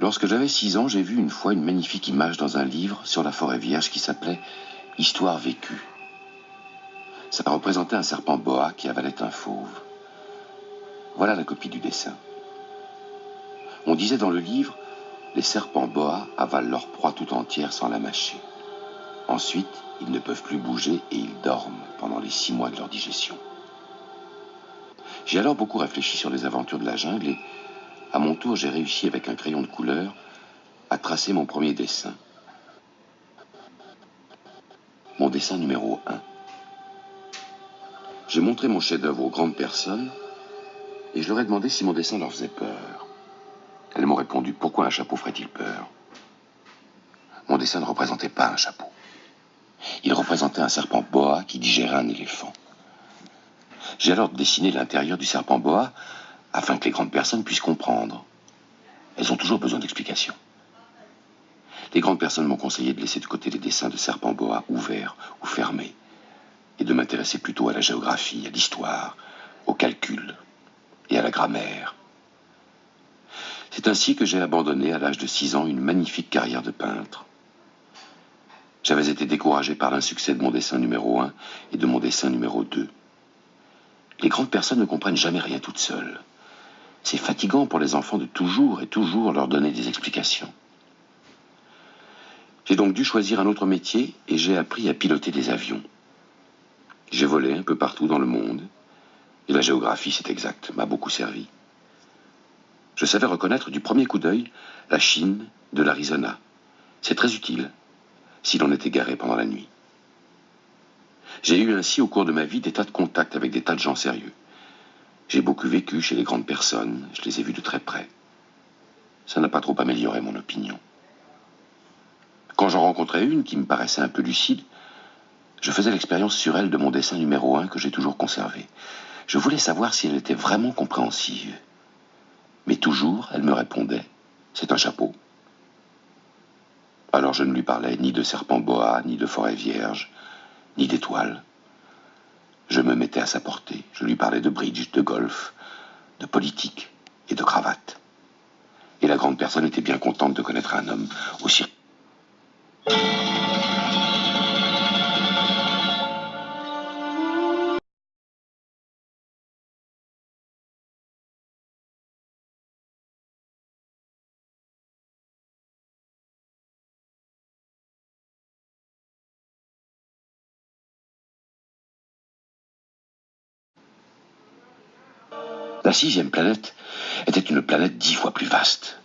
Lorsque j'avais 6 ans, j'ai vu une fois une magnifique image dans un livre sur la forêt vierge qui s'appelait « Histoire vécue ». Ça représentait un serpent boa qui avalait un fauve. Voilà la copie du dessin. On disait dans le livre, les serpents boa avalent leur proie tout entière sans la mâcher. Ensuite, ils ne peuvent plus bouger et ils dorment pendant les 6 mois de leur digestion. J'ai alors beaucoup réfléchi sur les aventures de la jungle et, à mon tour, j'ai réussi avec un crayon de couleur à tracer mon premier dessin. Mon dessin numéro 1. J'ai montré mon chef-d'œuvre aux grandes personnes et je leur ai demandé si mon dessin leur faisait peur. Elles m'ont répondu, pourquoi un chapeau ferait-il peur? Mon dessin ne représentait pas un chapeau. Il représentait un serpent boa qui digérait un éléphant. J'ai alors dessiné l'intérieur du serpent boa afin que les grandes personnes puissent comprendre. Elles ont toujours besoin d'explications. Les grandes personnes m'ont conseillé de laisser de côté les dessins de serpents boa ouverts ou fermés et de m'intéresser plutôt à la géographie, à l'histoire, au calcul et à la grammaire. C'est ainsi que j'ai abandonné à l'âge de 6 ans une magnifique carrière de peintre. J'avais été découragé par l'insuccès de mon dessin numéro 1 et de mon dessin numéro 2. Les grandes personnes ne comprennent jamais rien toutes seules. C'est fatigant pour les enfants de toujours et toujours leur donner des explications. J'ai donc dû choisir un autre métier et j'ai appris à piloter des avions. J'ai volé un peu partout dans le monde et la géographie, c'est exact, m'a beaucoup servi. Je savais reconnaître du premier coup d'œil la Chine de l'Arizona. C'est très utile si l'on est égaré pendant la nuit. J'ai eu ainsi au cours de ma vie des tas de contacts avec des tas de gens sérieux. J'ai beaucoup vécu chez les grandes personnes, je les ai vus de très près. Ça n'a pas trop amélioré mon opinion. Quand j'en rencontrais une qui me paraissait un peu lucide, je faisais l'expérience sur elle de mon dessin numéro 1 que j'ai toujours conservé. Je voulais savoir si elle était vraiment compréhensive. Mais toujours, elle me répondait, c'est un chapeau. Alors je ne lui parlais ni de serpent boa, ni de forêt vierge, ni d'étoiles. Je me mettais à sa portée. Je lui parlais de bridge, de golf, de politique et de cravate. Et la grande personne était bien contente de connaître un homme aussi... La 6e planète était une planète 10 fois plus vaste.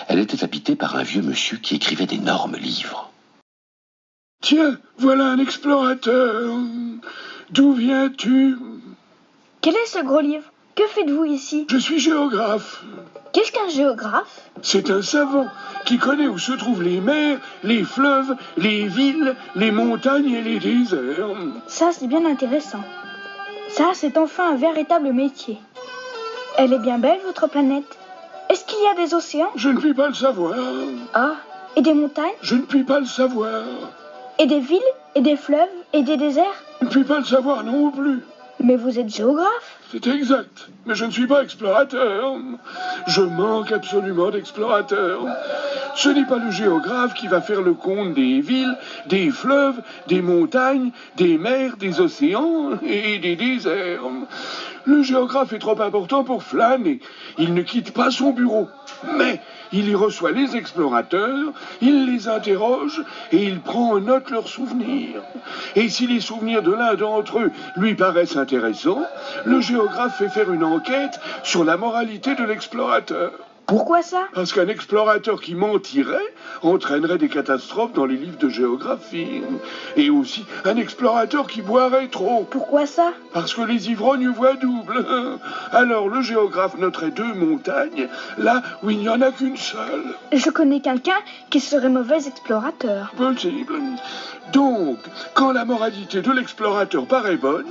Elle était habitée par un vieux monsieur qui écrivait d'énormes livres. Tiens, voilà un explorateur. D'où viens-tu? Quel est ce gros livre? Que faites-vous ici? Je suis géographe. Qu'est-ce qu'un géographe? C'est un savant qui connaît où se trouvent les mers, les fleuves, les villes, les montagnes et les déserts. Ça, c'est bien intéressant. Ça, c'est enfin un véritable métier. Elle est bien belle, votre planète. Est-ce qu'il y a des océans? Je ne puis pas le savoir. Ah, et des montagnes? Je ne puis pas le savoir. Et des villes? Et des fleuves? Et des déserts? Je ne puis pas le savoir non plus. Mais vous êtes géographe? C'est exact, mais je ne suis pas explorateur. Je manque absolument d'explorateurs. Ce n'est pas le géographe qui va faire le compte des villes, des fleuves, des montagnes, des mers, des océans et des déserts. Le géographe est trop important pour flâner. Il ne quitte pas son bureau. Mais il y reçoit les explorateurs, il les interroge et il prend en note leurs souvenirs. Et si les souvenirs de l'un d'entre eux lui paraissent intéressants, le géographe fait faire une enquête sur la moralité de l'explorateur. Pourquoi ça? Parce qu'un explorateur qui mentirait entraînerait des catastrophes dans les livres de géographie. Et aussi un explorateur qui boirait trop. Pourquoi ça? Parce que les ivrognes voient double. Alors le géographe noterait 2 montagnes, là où il n'y en a qu'une seule. Je connais quelqu'un qui serait mauvais explorateur. Possible. Donc, quand la moralité de l'explorateur paraît bonne,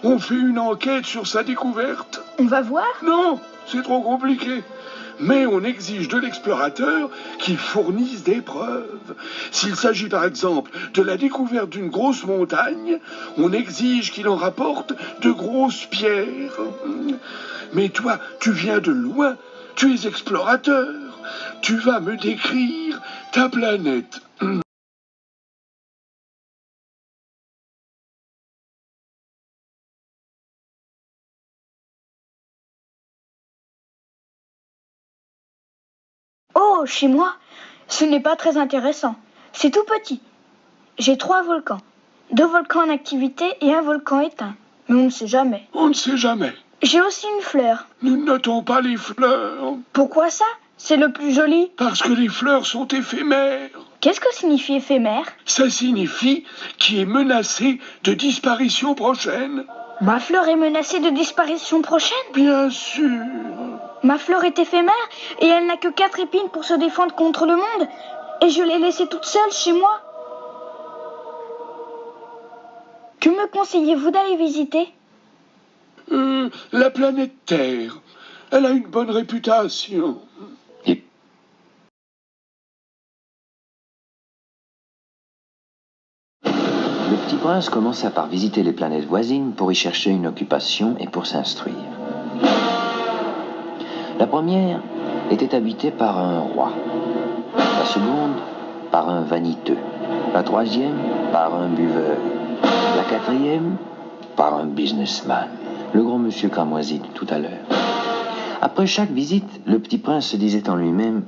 on fait une enquête sur sa découverte. On va voir? Non, c'est trop compliqué. Mais on exige de l'explorateur qu'il fournisse des preuves. S'il s'agit par exemple de la découverte d'une grosse montagne, on exige qu'il en rapporte de grosses pierres. Mais toi, tu viens de loin, tu es explorateur. tu vas me décrire ta planète. Oh, chez moi, ce n'est pas très intéressant. C'est tout petit. J'ai 3 volcans. 2 volcans en activité et un volcan éteint. Mais on ne sait jamais. On ne sait jamais. J'ai aussi une fleur. Nous ne notons pas les fleurs. Pourquoi ça? C'est le plus joli. Parce que les fleurs sont éphémères. Qu'est-ce que signifie éphémère? Ça signifie qui est menacé de disparition prochaine. Ma fleur est menacée de disparition prochaine? Bien sûr. Ma fleur est éphémère et elle n'a que 4 épines pour se défendre contre le monde. Et je l'ai laissée toute seule chez moi. Que me conseillez-vous d'aller visiter? La planète Terre. Elle a une bonne réputation. Le petit prince commença par visiter les planètes voisines pour y chercher une occupation et pour s'instruire. La première était habitée par un roi, la seconde par un vaniteux, la troisième par un buveur, la quatrième par un businessman, le gros monsieur cramoisi de tout à l'heure. Après chaque visite, le petit prince se disait en lui-même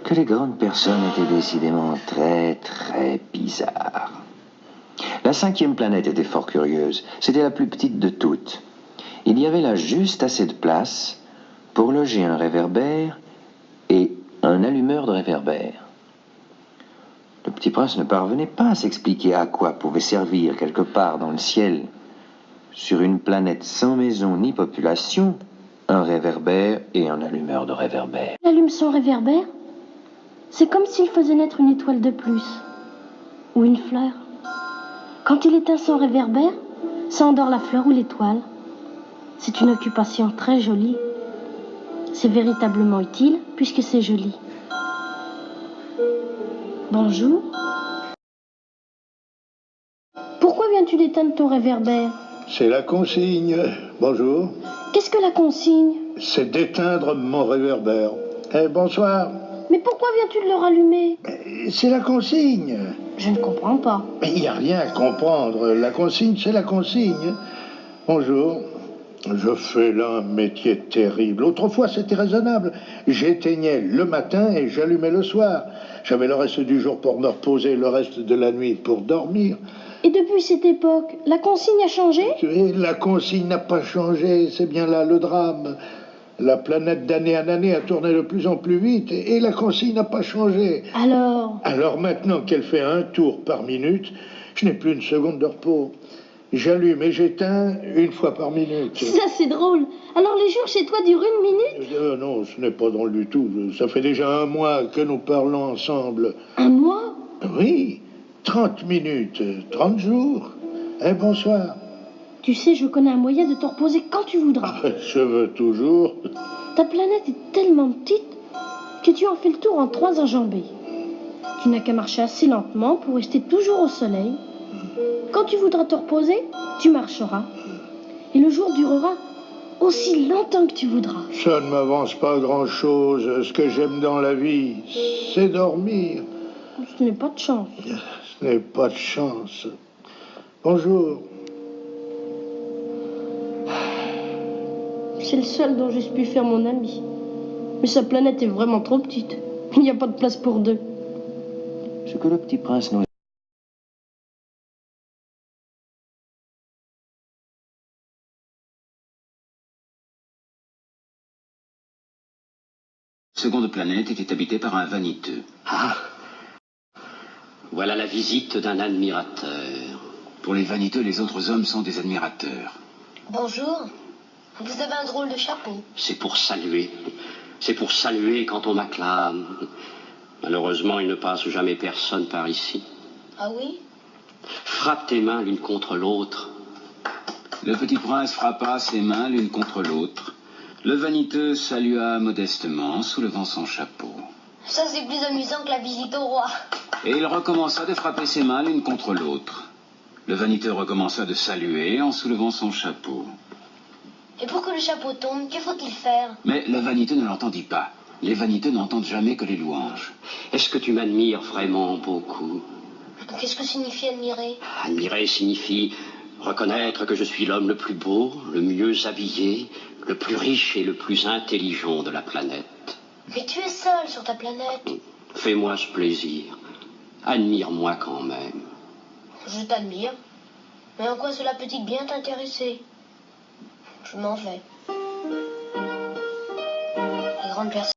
que les grandes personnes étaient décidément très, très bizarres. La 5e planète était fort curieuse. C'était la plus petite de toutes. Il y avait là juste assez de place pour loger un réverbère et un allumeur de réverbère. Le petit prince ne parvenait pas à s'expliquer à quoi pouvait servir quelque part dans le ciel, sur une planète sans maison ni population, un réverbère et un allumeur de réverbère. Il allume son réverbère. C'est comme s'il faisait naître une étoile de plus. Ou une fleur. Quand il éteint son réverbère, ça endort la fleur ou l'étoile. C'est une occupation très jolie. C'est véritablement utile puisque c'est joli. Bonjour. Pourquoi viens-tu d'éteindre ton réverbère? C'est la consigne. Bonjour. Qu'est-ce que la consigne? C'est d'éteindre mon réverbère. Bonsoir. Mais pourquoi viens-tu de le rallumer? C'est la consigne. Je ne comprends pas. Mais il n'y a rien à comprendre. La consigne, c'est la consigne. Bonjour. Je fais là un métier terrible. Autrefois, c'était raisonnable. J'éteignais le matin et j'allumais le soir. J'avais le reste du jour pour me reposer, le reste de la nuit pour dormir. Et depuis cette époque, la consigne a changé? Et la consigne n'a pas changé. C'est bien là le drame. La planète d'année en année a tourné de plus en plus vite et la consigne n'a pas changé. Alors maintenant qu'elle fait un tour par minute, je n'ai plus une seconde de repos. J'allume et j'éteins une fois par minute. Ça, c'est drôle. Alors les jours chez toi durent 1 minute? Non, ce n'est pas drôle du tout. Ça fait déjà 1 mois que nous parlons ensemble. 1 mois? Oui, 30 minutes, 30 jours. Bonsoir. Tu sais, je connais un moyen de te reposer quand tu voudras. Je veux toujours. Ta planète est tellement petite que tu en fais le tour en 3 enjambées. Tu n'as qu'à marcher assez lentement pour rester toujours au soleil. Quand tu voudras te reposer, tu marcheras. Et le jour durera aussi longtemps que tu voudras. Ça ne m'avance pas grand-chose. Ce que j'aime dans la vie, c'est dormir. Ce n'est pas de chance. Ce n'est pas de chance. Bonjour. C'est le seul dont j'ai pu faire mon ami. Mais sa planète est vraiment trop petite. Il n'y a pas de place pour 2. Ce que le petit prince n'osait seconde planète était habitée par un vaniteux. Ah, voilà la visite d'un admirateur. Pour les vaniteux, les autres hommes sont des admirateurs. Bonjour. Vous avez un drôle de chapeau. C'est pour saluer. C'est pour saluer quand on m'acclame. Malheureusement, il ne passe jamais personne par ici. Ah oui? Frappe tes mains l'une contre l'autre. Le petit prince frappa ses mains l'une contre l'autre. Le vaniteux salua modestement, soulevant son chapeau. Ça, c'est plus amusant que la visite au roi. Et il recommença de frapper ses mains l'une contre l'autre. Le vaniteux recommença de saluer en soulevant son chapeau. Et pour que le chapeau tombe, que faut-il faire? Mais le vaniteux ne l'entendit pas. Les vaniteux n'entendent jamais que les louanges. Est-ce que tu m'admires vraiment beaucoup? Qu'est-ce que signifie admirer? Admirer signifie reconnaître que je suis l'homme le plus beau, le mieux habillé, le plus riche et le plus intelligent de la planète. Mais tu es seul sur ta planète. Fais-moi ce plaisir. Admire-moi quand même. Je t'admire. Mais en quoi cela peut-il bien t'intéresser? Je m'en vais. Les grandes personnes.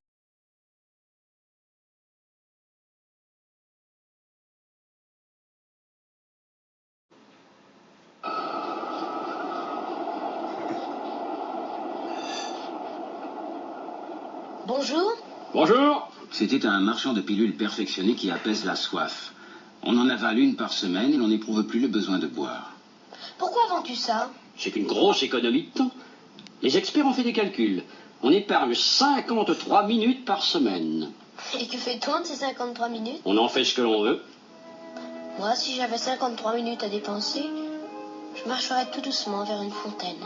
Bonjour. Bonjour. C'était un marchand de pilules perfectionnées qui apaise la soif. On en avale une par semaine et l'on n'éprouve plus le besoin de boire. Pourquoi vends-tu ça? C'est une grosse économie de temps. Les experts ont fait des calculs. On épargne 53 minutes par semaine. Et que fait-on de ces 53 minutes? On en fait ce que l'on veut. Moi, si j'avais 53 minutes à dépenser, je marcherais tout doucement vers une fontaine.